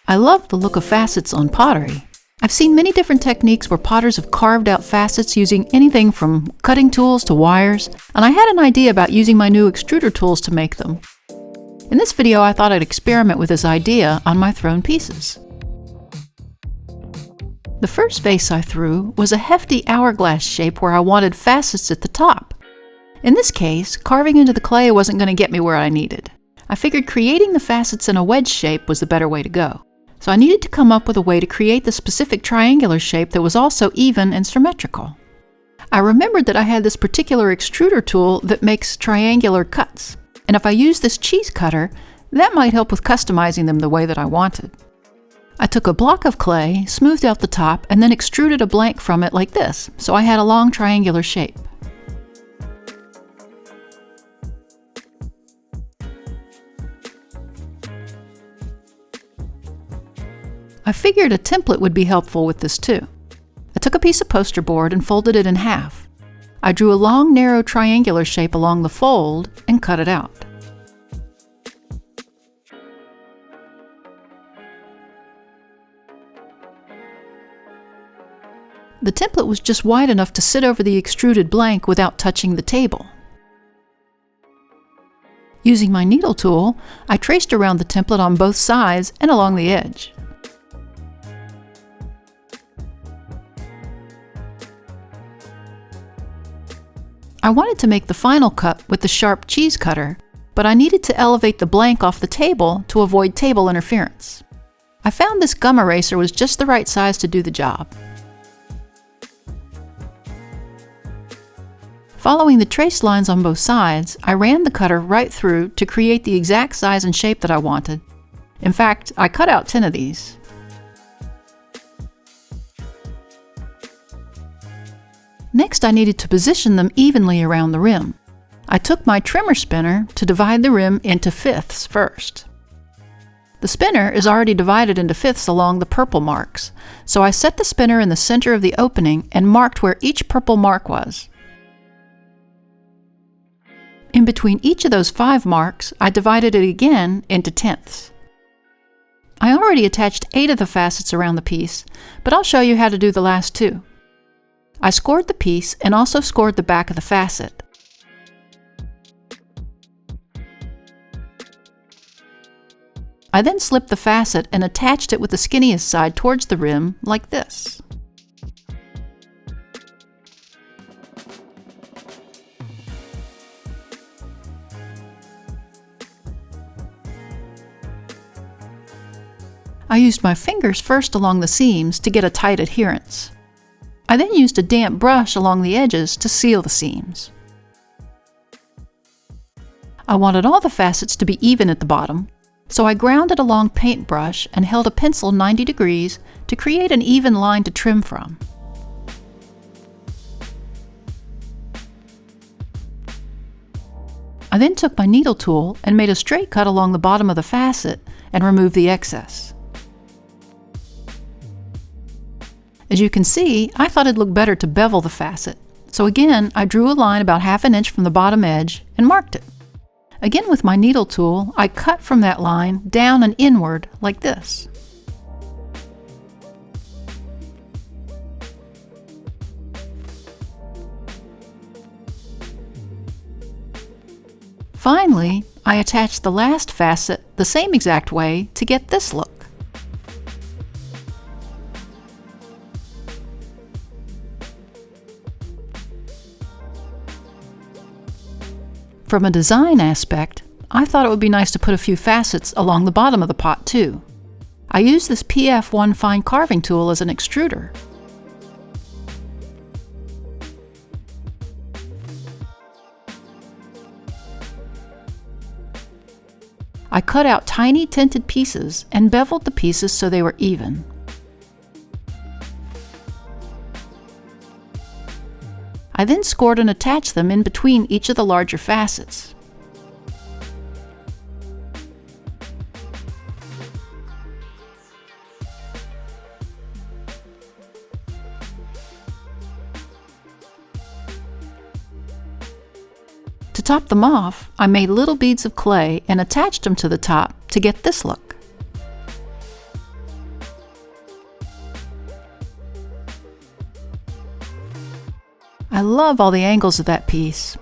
I love the look of facets on pottery. I've seen many different techniques where potters have carved out facets using anything from cutting tools to wires, and I had an idea about using my new extruder tools to make them. In this video, I thought I'd experiment with this idea on my thrown pieces. The first vase I threw was a hefty hourglass shape where I wanted facets at the top. In this case, carving into the clay wasn't going to get me where I needed. I figured creating the facets in a wedge shape was the better way to go. So I needed to come up with a way to create the specific triangular shape that was also even and symmetrical. I remembered that I had this particular extruder tool that makes triangular cuts, and if I use this cheese cutter, that might help with customizing them the way that I wanted. I took a block of clay, smoothed out the top, and then extruded a blank from it like this, so I had a long triangular shape. I figured a template would be helpful with this too. I took a piece of poster board and folded it in half. I drew a long, narrow triangular shape along the fold and cut it out. The template was just wide enough to sit over the extruded blank without touching the table. Using my needle tool, I traced around the template on both sides and along the edge. I wanted to make the final cut with the sharp cheese cutter, but I needed to elevate the blank off the table to avoid table interference. I found this gum eraser was just the right size to do the job. Following the traced lines on both sides, I ran the cutter right through to create the exact size and shape that I wanted. In fact, I cut out 10 of these. Next, I needed to position them evenly around the rim. I took my trimmer spinner to divide the rim into fifths first. The spinner is already divided into fifths along the purple marks, so I set the spinner in the center of the opening and marked where each purple mark was. In between each of those 5 marks, I divided it again into tenths. I already attached 8 of the facets around the piece, but I'll show you how to do the last 2. I scored the piece and also scored the back of the facet. I then slipped the facet and attached it with the skinniest side towards the rim like this. I used my fingers first along the seams to get a tight adherence. I then used a damp brush along the edges to seal the seams. I wanted all the facets to be even at the bottom, so I grounded a long paintbrush and held a pencil 90 degrees to create an even line to trim from. I then took my needle tool and made a straight cut along the bottom of the facet and removed the excess. As you can see, I thought it'd look better to bevel the facet, so again I drew a line about 1/2 inch from the bottom edge and marked it. Again with my needle tool, I cut from that line down and inward like this. Finally, I attached the last facet the same exact way to get this look. From a design aspect, I thought it would be nice to put a few facets along the bottom of the pot too. I used this PF1 fine carving tool as an extruder. I cut out tiny tinted pieces and beveled the pieces so they were even. I then scored and attached them in between each of the larger facets. To top them off, I made little beads of clay and attached them to the top to get this look. I love all the angles of that piece.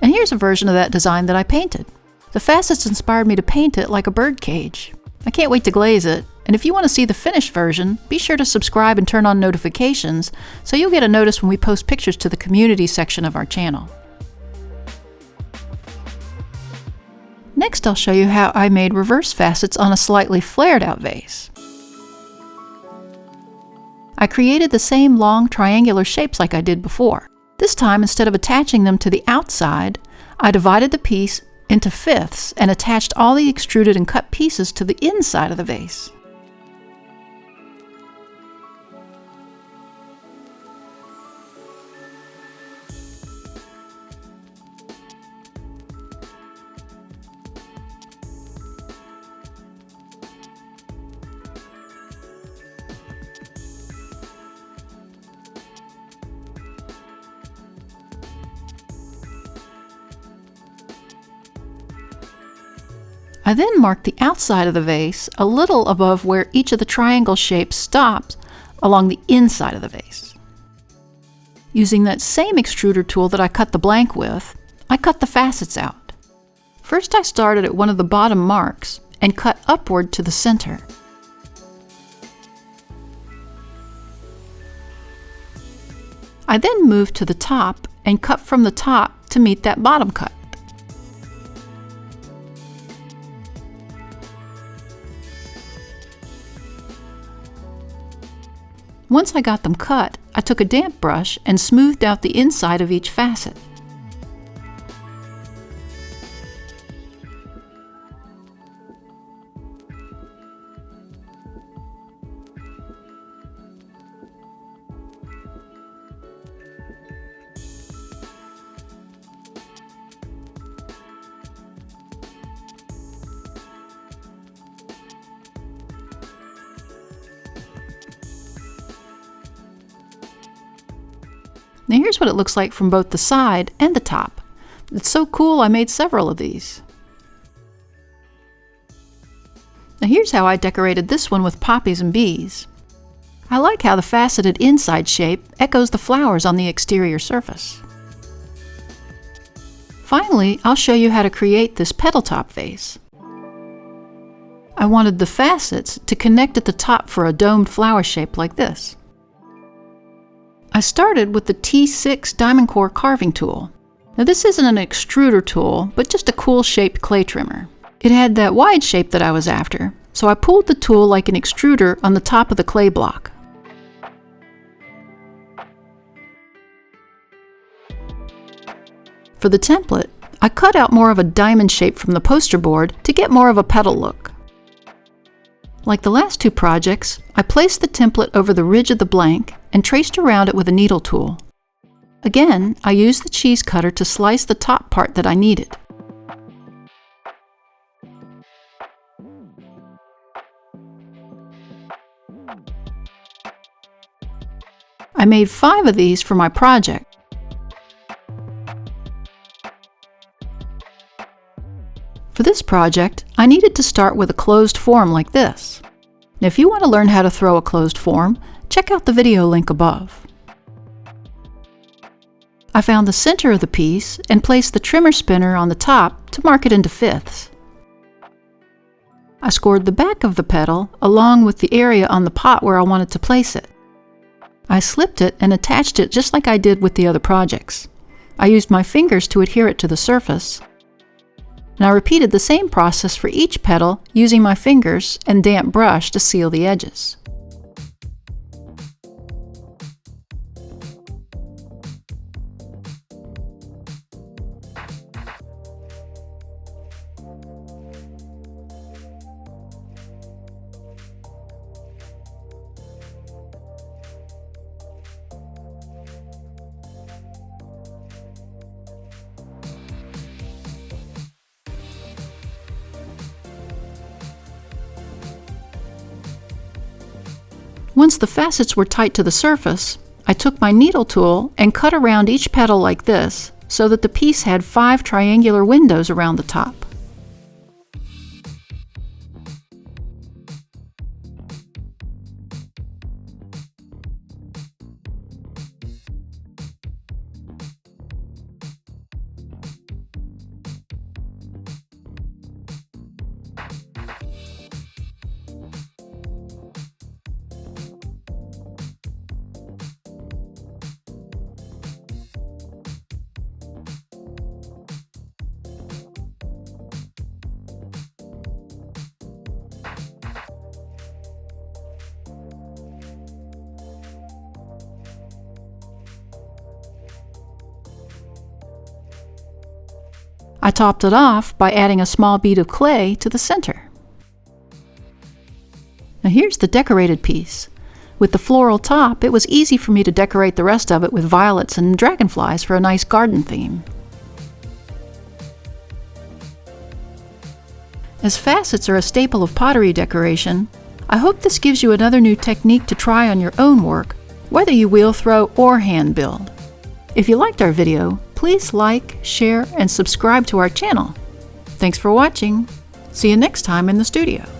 And here's a version of that design that I painted. The facets inspired me to paint it like a bird cage. I can't wait to glaze it, and if you want to see the finished version, be sure to subscribe and turn on notifications so you'll get a notice when we post pictures to the community section of our channel. Next, I'll show you how I made reverse facets on a slightly flared out vase. I created the same long triangular shapes like I did before. This time, instead of attaching them to the outside, I divided the piece into fifths and attached all the extruded and cut pieces to the inside of the vase. I then marked the outside of the vase a little above where each of the triangle shapes stops along the inside of the vase. Using that same extruder tool that I cut the blank with, I cut the facets out. First, I started at one of the bottom marks and cut upward to the center. I then moved to the top and cut from the top to meet that bottom cut. Once I got them cut, I took a damp brush and smoothed out the inside of each facet. Now here's what it looks like from both the side and the top. It's so cool I made several of these. Now here's how I decorated this one with poppies and bees. I like how the faceted inside shape echoes the flowers on the exterior surface. Finally, I'll show you how to create this petal top vase. I wanted the facets to connect at the top for a domed flower shape like this. I started with the T6 Diamond Core carving tool. Now this isn't an extruder tool, but just a cool shaped clay trimmer. It had that wide shape that I was after, so I pulled the tool like an extruder on the top of the clay block. For the template, I cut out more of a diamond shape from the poster board to get more of a petal look. Like the last two projects, I placed the template over the ridge of the blank and traced around it with a needle tool. Again, I used the cheese cutter to slice the top part that I needed. I made 5 of these for my project. For this project, I needed to start with a closed form like this. Now, if you want to learn how to throw a closed form, check out the video link above. I found the center of the piece and placed the trimmer spinner on the top to mark it into fifths. I scored the back of the petal along with the area on the pot where I wanted to place it. I slipped it and attached it just like I did with the other projects. I used my fingers to adhere it to the surface. And I repeated the same process for each petal using my fingers and damp brush to seal the edges. Once the facets were tight to the surface, I took my needle tool and cut around each petal like this so that the piece had 5 triangular windows around the top. I topped it off by adding a small bead of clay to the center. Now here's the decorated piece. With the floral top, it was easy for me to decorate the rest of it with violets and dragonflies for a nice garden theme. As facets are a staple of pottery decoration, I hope this gives you another new technique to try on your own work, whether you wheel throw or hand build. If you liked our video, please like, share, and subscribe to our channel. Thanks for watching. See you next time in the studio.